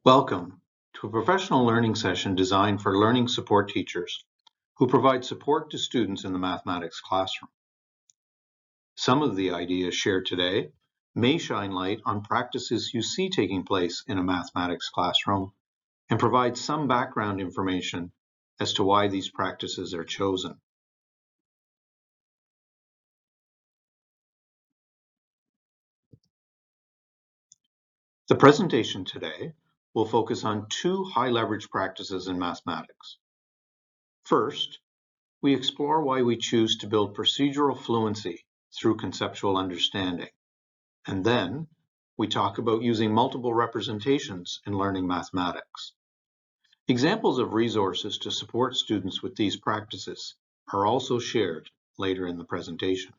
Welcome to a professional learning session designed for learning support teachers who provide support to students in the mathematics classroom. Some of the ideas shared today may shine light on practices you see taking place in a mathematics classroom and provide some background information as to why these practices are chosen. The presentation today will focus on two high leverage practices in mathematics. First, we explore why we choose to build procedural fluency through conceptual understanding. And then we talk about using multiple representations in learning mathematics. Examples of resources to support students with these practices are also shared later in the presentation.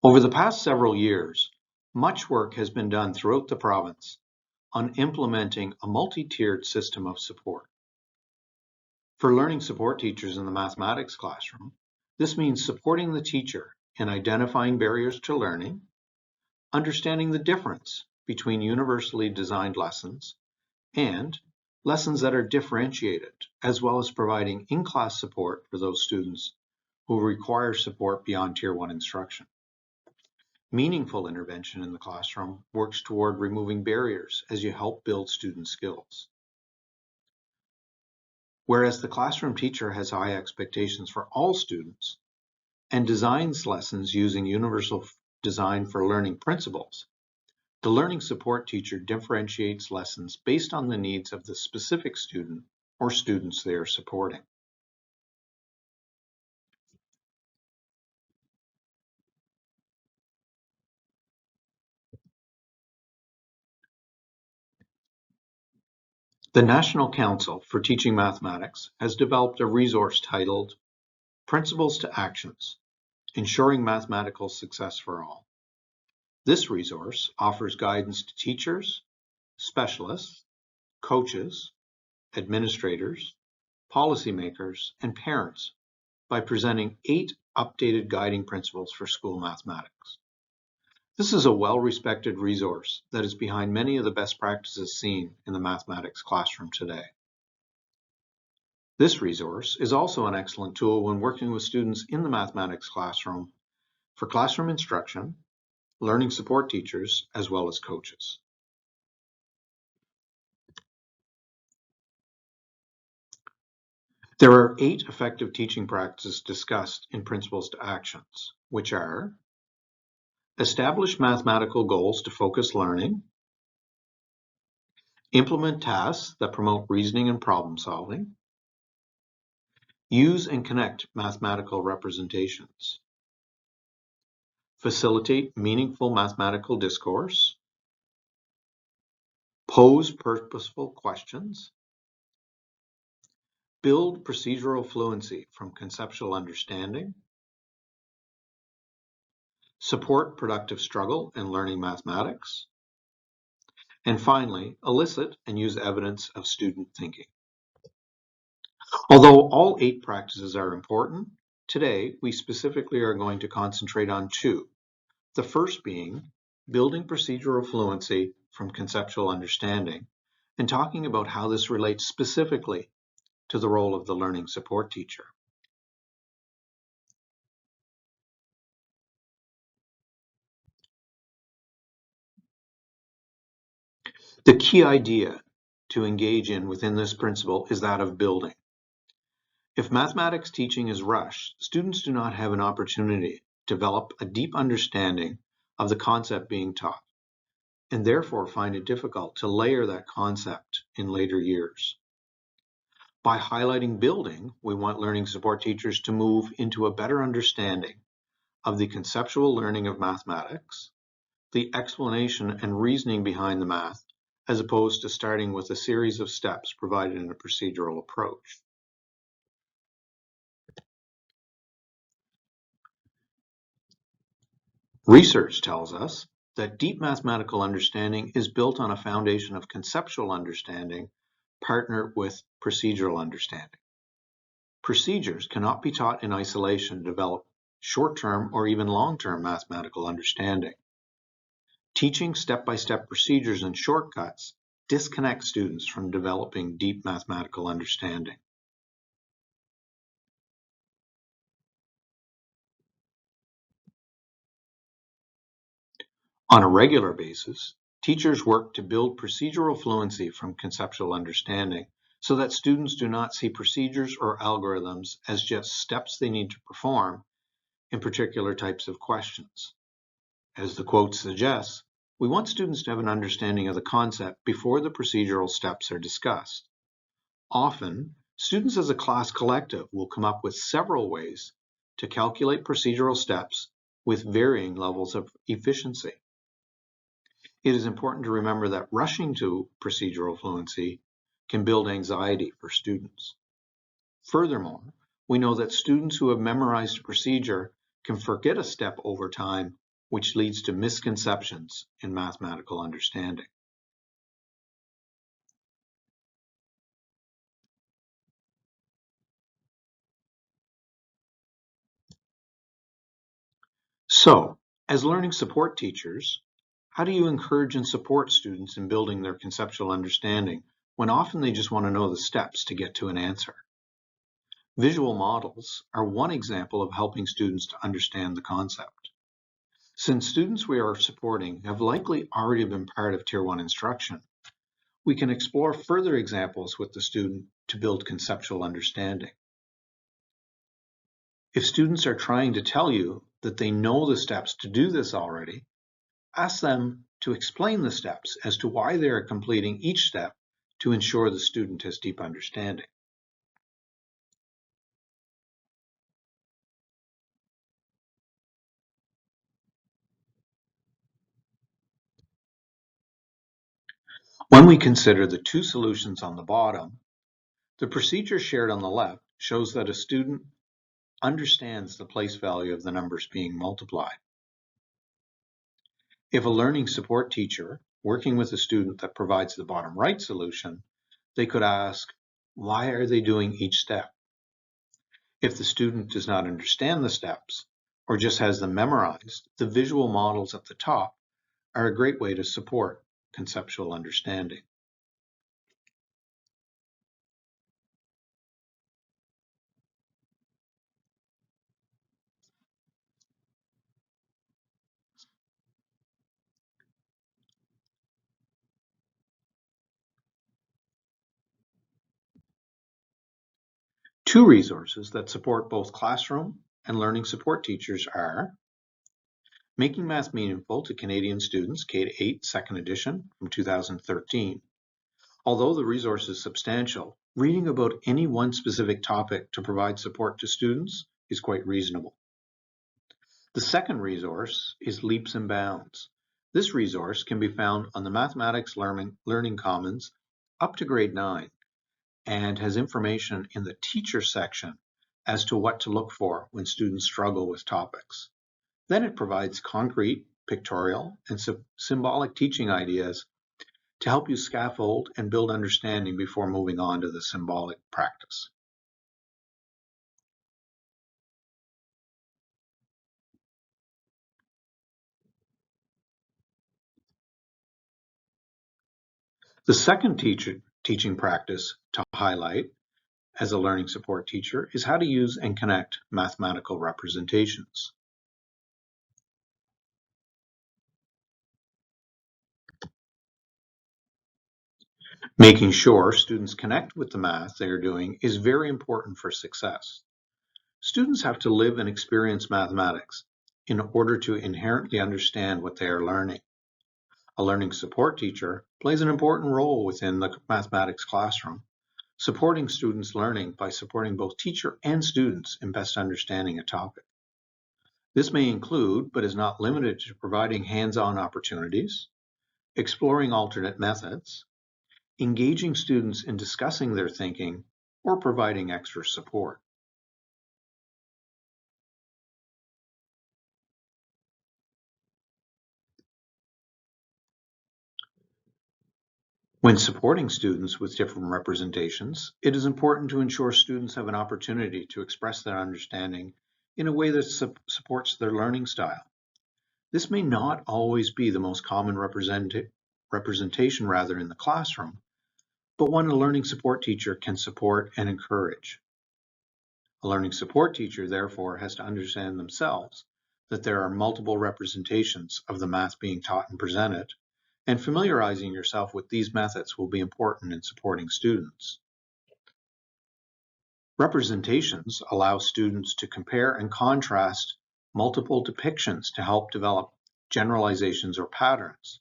Over the past several years, much work has been done throughout the province on implementing a multi-tiered system of support. For learning support teachers in the mathematics classroom, this means supporting the teacher in identifying barriers to learning, understanding the difference between universally designed lessons and lessons that are differentiated, as well as providing in-class support for those students who require support beyond Tier 1 instruction. Meaningful intervention in the classroom works toward removing barriers as you help build student skills. Whereas the classroom teacher has high expectations for all students and designs lessons using universal design for learning principles, the learning support teacher differentiates lessons based on the needs of the specific student or students they are supporting. The National Council for Teaching Mathematics has developed a resource titled Principles to Actions: Ensuring Mathematical Success for All. This resource offers guidance to teachers, specialists, coaches, administrators, policymakers, and parents by presenting 8 updated guiding principles for school mathematics. This is a well-respected resource that is behind many of the best practices seen in the mathematics classroom today. This resource is also an excellent tool when working with students in the mathematics classroom for classroom instruction, learning support teachers, as well as coaches. There are 8 effective teaching practices discussed in Principles to Actions, which are: establish mathematical goals to focus learning, implement tasks that promote reasoning and problem solving, use and connect mathematical representations, facilitate meaningful mathematical discourse, pose purposeful questions, build procedural fluency from conceptual understanding, support productive struggle in learning mathematics, and finally, elicit and use evidence of student thinking. Although all 8 practices are important, today we specifically are going to concentrate on 2. The first being building procedural fluency from conceptual understanding and talking about how this relates specifically to the role of the learning support teacher. The key idea to engage in within this principle is that of building. If mathematics teaching is rushed, students do not have an opportunity to develop a deep understanding of the concept being taught, and therefore find it difficult to layer that concept in later years. By highlighting building, we want learning support teachers to move into a better understanding of the conceptual learning of mathematics, the explanation and reasoning behind the math, as opposed to starting with a series of steps provided in a procedural approach. Research tells us that deep mathematical understanding is built on a foundation of conceptual understanding partnered with procedural understanding. Procedures cannot be taught in isolation to develop short-term or even long-term mathematical understanding. Teaching step-by-step procedures and shortcuts disconnects students from developing deep mathematical understanding. On a regular basis, teachers work to build procedural fluency from conceptual understanding so that students do not see procedures or algorithms as just steps they need to perform in particular types of questions. As the quote suggests, we want students to have an understanding of the concept before the procedural steps are discussed. Often, students as a class collective will come up with several ways to calculate procedural steps with varying levels of efficiency. It is important to remember that rushing to procedural fluency can build anxiety for students. Furthermore, we know that students who have memorized a procedure can forget a step over time, which leads to misconceptions in mathematical understanding. So, as learning support teachers, how do you encourage and support students in building their conceptual understanding when often they just want to know the steps to get to an answer? Visual models are one example of helping students to understand the concept. Since students we are supporting have likely already been part of Tier 1 instruction, we can explore further examples with the student to build conceptual understanding. If students are trying to tell you that they know the steps to do this already, ask them to explain the steps as to why they are completing each step to ensure the student has deep understanding. When we consider the two solutions on the bottom, the procedure shared on the left shows that a student understands the place value of the numbers being multiplied. If a learning support teacher working with a student that provides the bottom right solution, they could ask, why are they doing each step? If the student does not understand the steps or just has them memorized, the visual models at the top are a great way to support conceptual understanding. Two resources that support both classroom and learning support teachers are Making Math Meaningful to Canadian Students, K-8 Second Edition from 2013. Although the resource is substantial, reading about any one specific topic to provide support to students is quite reasonable. The second resource is Leaps and Bounds. This resource can be found on the Mathematics Learning Commons up to grade 9 and has information in the teacher section as to what to look for when students struggle with topics. Then it provides concrete, pictorial, and symbolic teaching ideas to help you scaffold and build understanding before moving on to the symbolic practice. The second teaching practice to highlight as a learning support teacher is how to use and connect mathematical representations. Making sure students connect with the math they are doing is very important for success. Students have to live and experience mathematics in order to inherently understand what they are learning. A learning support teacher plays an important role within the mathematics classroom, supporting students' learning by supporting both teacher and students in best understanding a topic. This may include, but is not limited to, providing hands-on opportunities, exploring alternate methods, engaging students in discussing their thinking, or providing extra support. When supporting students with different representations, it is important to ensure students have an opportunity to express their understanding in a way that supports their learning style. This may not always be the most common representation in the classroom, but one a learning support teacher can support and encourage. A learning support teacher, therefore, has to understand themselves that there are multiple representations of the math being taught and presented, and familiarizing yourself with these methods will be important in supporting students. Representations allow students to compare and contrast multiple depictions to help develop generalizations or patterns.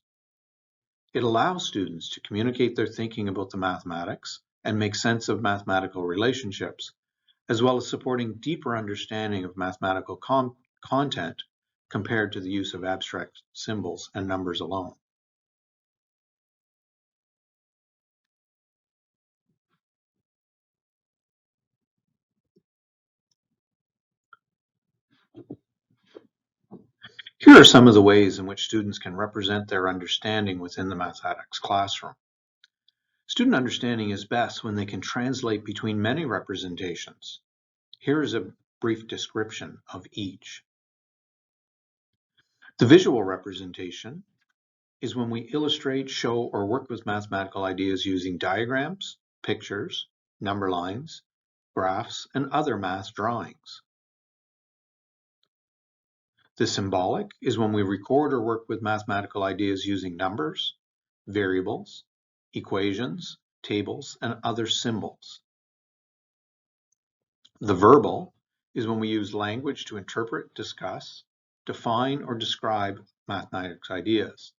It allows students to communicate their thinking about the mathematics and make sense of mathematical relationships, as well as supporting deeper understanding of mathematical content compared to the use of abstract symbols and numbers alone. Here are some of the ways in which students can represent their understanding within the mathematics classroom. Student understanding is best when they can translate between many representations. Here is a brief description of each. The visual representation is when we illustrate, show, or work with mathematical ideas using diagrams, pictures, number lines, graphs, and other math drawings. The symbolic is when we record or work with mathematical ideas using numbers, variables, equations, tables, and other symbols. The verbal is when we use language to interpret, discuss, define, or describe mathematics ideas.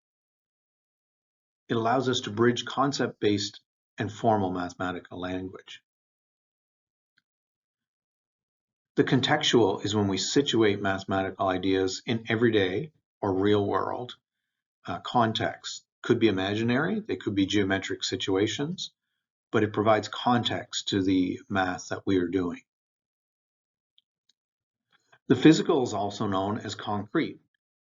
It allows us to bridge concept-based and formal mathematical language. The contextual is when we situate mathematical ideas in everyday or real world contexts. Could be imaginary, they could be geometric situations, but it provides context to the math that we are doing. The physical is also known as concrete.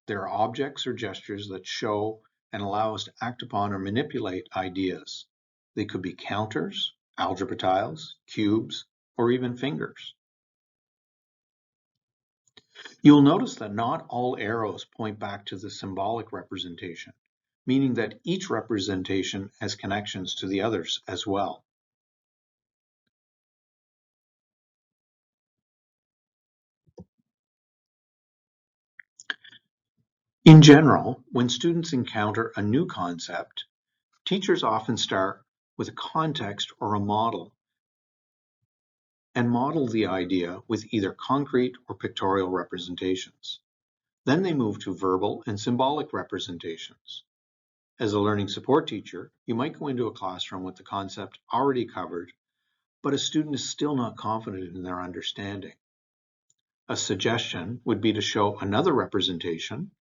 There are objects or gestures that show and allow us to act upon or manipulate ideas. They could be counters, algebra tiles, cubes, or even fingers. You'll notice that not all arrows point back to the symbolic representation, meaning that each representation has connections to the others as well. In general, when students encounter a new concept, teachers often start with a context or a model and model the idea with either concrete or pictorial representations. Then they move to verbal and symbolic representations. As a learning support teacher, you might go into a classroom with the concept already covered, but a student is still not confident in their understanding. A suggestion would be to show another representation,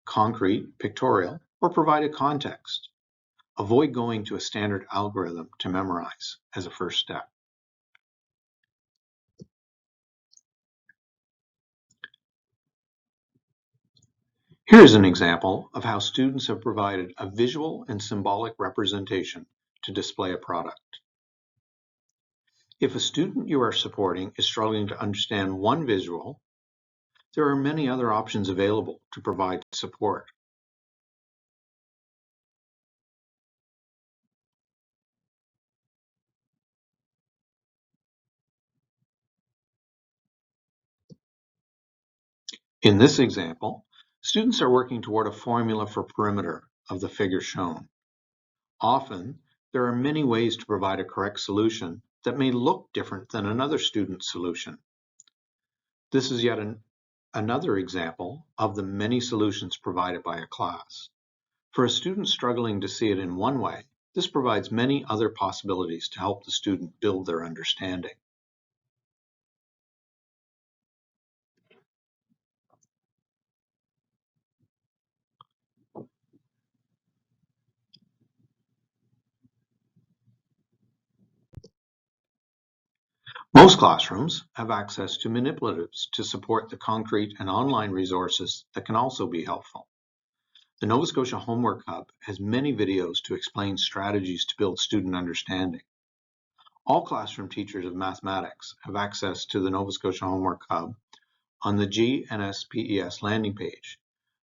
concrete, pictorial, or provide a context. Avoid going to a standard algorithm to memorize as a first step. Here is an example of how students have provided a visual and symbolic representation to display a product. If a student you are supporting is struggling to understand one visual, there are many other options available to provide support. In this example, students are working toward a formula for perimeter of the figure shown. Often, there are many ways to provide a correct solution that may look different than another student's solution. This is yet another example of the many solutions provided by a class. For a student struggling to see it in one way, this provides many other possibilities to help the student build their understanding. Most classrooms have access to manipulatives to support the concrete and online resources that can also be helpful. The Nova Scotia Homework Hub has many videos to explain strategies to build student understanding. All classroom teachers of mathematics have access to the Nova Scotia Homework Hub on the GNSPES landing page.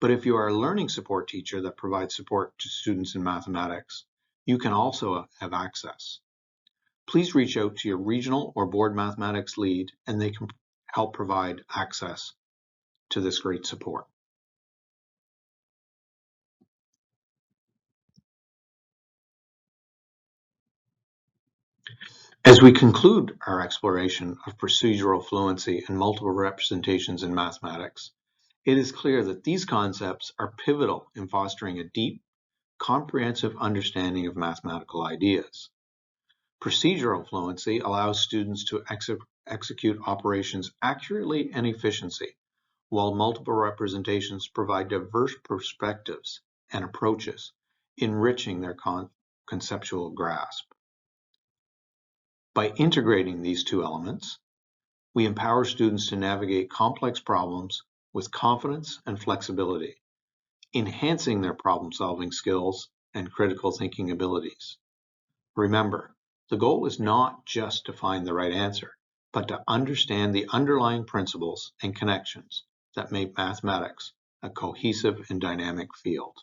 But if you are a learning support teacher that provides support to students in mathematics, you can also have access. Please reach out to your regional or board mathematics lead, and they can help provide access to this great support. As we conclude our exploration of procedural fluency and multiple representations in mathematics, it is clear that these concepts are pivotal in fostering a deep, comprehensive understanding of mathematical ideas. Procedural fluency allows students to execute operations accurately and efficiently, while multiple representations provide diverse perspectives and approaches, enriching their conceptual grasp. By integrating these two elements, we empower students to navigate complex problems with confidence and flexibility, enhancing their problem-solving skills and critical thinking abilities. Remember, the goal is not just to find the right answer, but to understand the underlying principles and connections that make mathematics a cohesive and dynamic field.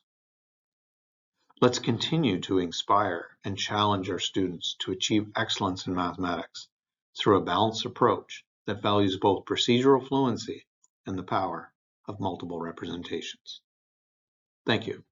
Let's continue to inspire and challenge our students to achieve excellence in mathematics through a balanced approach that values both procedural fluency and the power of multiple representations. Thank you.